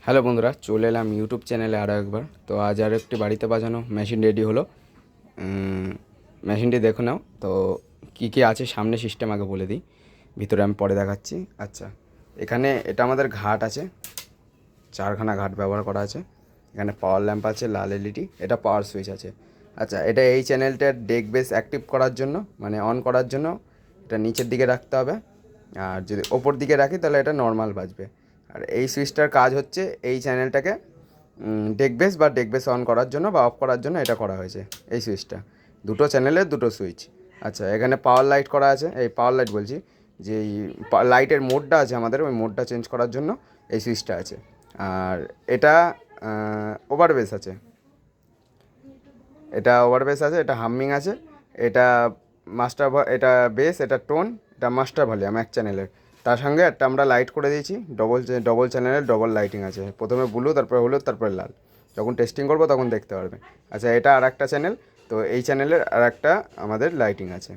Hello বন্ধুরা, চলে এলাম ইউটিউব চ্যানেলে আরও একবার। তো আজ আর একটি বাড়িতে বাজানো মেশিন রেডি হলো। মেশিনটি দেখে নাও। তো কী কী আছে সামনে সিস্টেম আগে বলে দিই, ভিতরে আমি পরে দেখাচ্ছি। আচ্ছা, এখানে এটা আমাদের ঘাট আছে, 4খানা ঘাট ব্যবহার করা আছে। এখানে পাওয়ার ল্যাম্প আছে, লাল এলইডি, এটা পাওয়ার সুইচ আছে। আচ্ছা, এটা এই চ্যানেলটার ডেক বেস অ্যাক্টিভ করার জন্য, মানে অন করার জন্য এটা নিচের দিকে রাখতে হবে। আর যদি ওপর দিকে রাখি তাহলে এটা নর্মাল বাজবে। আর এই সুইচটার কাজ হচ্ছে এই চ্যানেলটাকে ডেক বেস বা ডেক বেস অন করার জন্য বা অফ করার জন্য এটা করা হয়েছে এই সুইচটা। দুটো চ্যানেলের দুটো সুইচ। আচ্ছা, এখানে পাওয়ার লাইট করা আছে, এই পাওয়ার লাইট বলছি যে এই লাইটের মোডটা আছে আমাদের, ওই মোডটা চেঞ্জ করার জন্য এই সুইচটা আছে। আর এটা ওভারবেস আছে, এটা ওভারবেস আছে, এটা হামিং আছে, এটা এটা বেস, এটা টোন, এটা মাস্টার ভলিউম এক চ্যানেলের। তার সঙ্গে একটা আমরা লাইট করে দিয়েছি, ডবল চ্যানেলের ডবল লাইটিং আছে, প্রথমে ব্লু, তারপরে হলুদ, তারপরে লাল। যখন টেস্টিং করবো তখন দেখতে পারবে। আচ্ছা, এটা আর একটা চ্যানেল, তো এই চ্যানেলের আর একটা আমাদের লাইটিং আছে।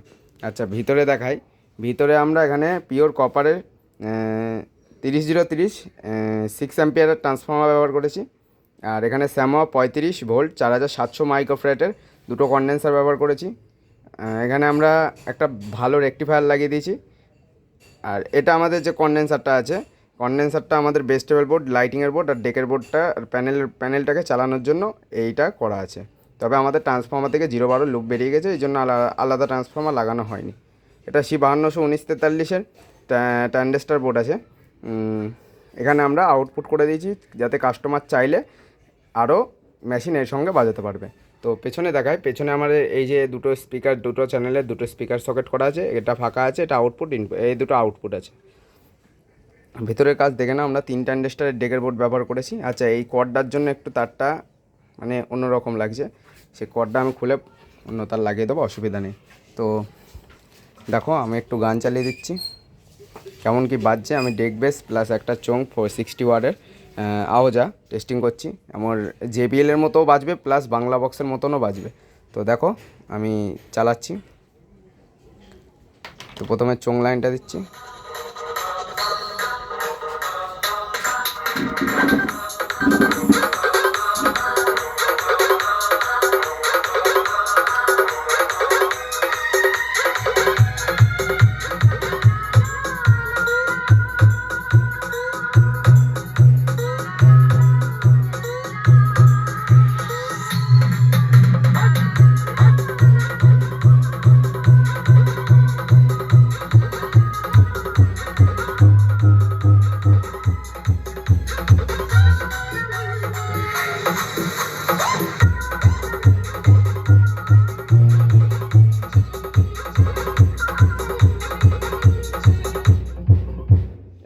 আচ্ছা, ভিতরে দেখাই। ভিতরে আমরা এখানে পিওর কপারের 30030 6 অ্যাম্পিয়ারের ট্রান্সফর্মার ব্যবহার করেছি। আর এখানে স্যামো 35 ভোল্ট 4700 মাইক্রোফ্যারেটের দুটো কন্ডেন্সার ব্যবহার করেছি। এখানে আমরা একটা ভালো রেকটিফায়ার লাগিয়ে দিয়েছি। আর এটা আমাদের যে কন্ডেন্সারটা আছে, কন্ডেন্সারটা আমাদের বেস্টেবল বোর্ড, লাইটিংয়ের বোর্ড আর ডেকের বোর্ডটা আর প্যানেলটাকে চালানোর জন্য এইটা করা আছে। তবে আমাদের ট্রান্সফর্মার থেকে 012 লুপ বেরিয়ে গেছে, এই জন্য আলাদা ট্রান্সফর্মার লাগানো হয়নি। এটা C521943-এর ট্যান্ডেস্টার বোর্ড আছে। এখানে আমরা আউটপুট করে দিয়েছি যাতে কাস্টমার চাইলে আরও মেশিন এর সঙ্গে বাজাতে পারবে। তো পেছনে দেখায়, পেছনে আমাদের এই যে দুটো স্পিকার, দুটো চ্যানেলের দুটো স্পিকার সকেট করা আছে, এটা ফাঁকা আছে, এটা আউটপুট, এই দুটো আউটপুট আছে। ভিতরের কাজ দেখে না, আমরা 3 ট্যান্ডেস্টারের ডেকের বোর্ড ব্যবহার করেছি। আচ্ছা, এই কর্ডার জন্য একটু তারটা মানে অন্যরকম লাগছে, সেই কর্ডটা আমি খুলে অন্য তার লাগিয়ে দেবো, অসুবিধা নেই। তো দেখো, আমি একটু গান চালিয়ে দিচ্ছি কেমন কি বাজছে। আমি ডেক বেস প্লাস একটা চোং 460 ওয়াটের আওজা টেস্টিং করছি। আমার JBL-এর মতোও বাজবে, প্লাস বাংলা বক্সের মতনও বাজবে। তো দেখো, আমি চালাচ্ছি। তো প্রথমে চোং লাইনটা দিচ্ছি।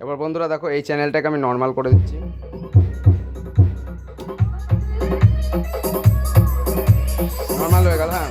এবার বন্ধুরা দেখো, এই চ্যানেলটাকে আমি নর্মাল করে দিচ্ছি। নর্মাল হয়ে গেল। হ্যাঁ,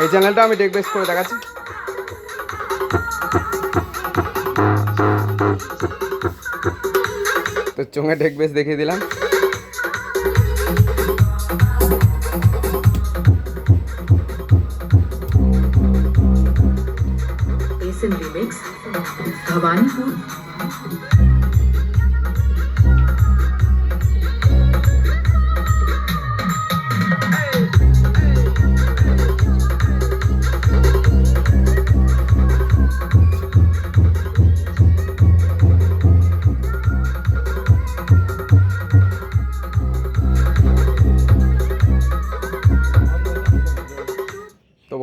এই চ্যানেলটা আমি ডেক বেস করে দেখাচ্ছি। তো চোঙে ডেক বেস দেখিয়ে দিলাম।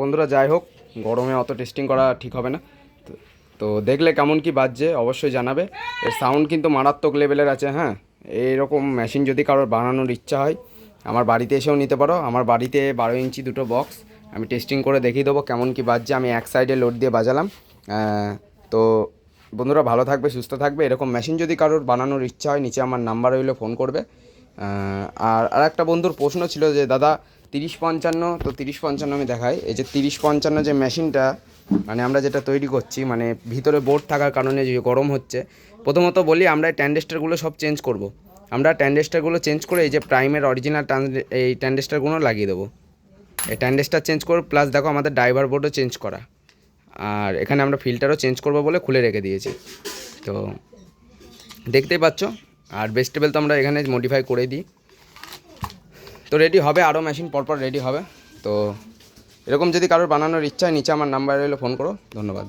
বন্ধুরা যাই হোক, গরমে অত টেস্টিং করা ঠিক হবে না। তো দেখলে কেমন কি বাজছে অবশ্যই জানাবে। এর সাউন্ড কিন্তু মারাত্মক লেভেলের আছে। হ্যাঁ, এইরকম মেশিন যদি কারোর বানানোর ইচ্ছা হয় আমার বাড়িতে এসেও নিতে পারো। আমার বাড়িতে 12 ইঞ্চি দুটো বক্স, আমি টেস্টিং করে দেখিয়ে দেবো কেমন কি বাজছে। আমি এক সাইডে লোড দিয়ে বাজালাম। তো বন্ধুরা ভালো থাকবে, সুস্থ থাকবে। এরকম মেশিন যদি কারোর বানানোর ইচ্ছা হয় নিচে আমার নাম্বার রইলে ফোন করবে। আর একটা বন্ধুর প্রশ্ন ছিল যে দাদা 3055, তো 3055 আমি দেখাই। এই যে 3055 যে মেশিনটা মানে আমরা যেটা তৈরি করছি, মানে ভিতরে বোর্ড থাকার কারণে যে গরম হচ্ছে, প্রথমত বলি আমরা ট্যান্ডেস্টারগুলো সব চেঞ্জ করব। আমরা ট্যান্ডেস্টারগুলো চেঞ্জ করে এই যে প্রাইমের অরিজিনাল এই ট্যান্ডেস্টারগুলো লাগিয়ে দেবো। এই ট্যান্ডেস্টার চেঞ্জ করব, প্লাস দেখো আমাদের ড্রাইভার বোর্ডও চেঞ্জ করা, আর এখানে আমরা ফিল্টারও চেঞ্জ করব বলে খুলে রেখে দিয়েছি। তো দেখতেই পাচ্ছ। আর ভেজিটেবল তো আমরা এখানে মডিফাই করে দিই। তো রেডি হবে, আরও মেশিন পরপর রেডি হবে। তো এরকম যদি কারোর বানানোর ইচ্ছা হয় নিচে আমার নাম্বার রইলে ফোন করো। ধন্যবাদ।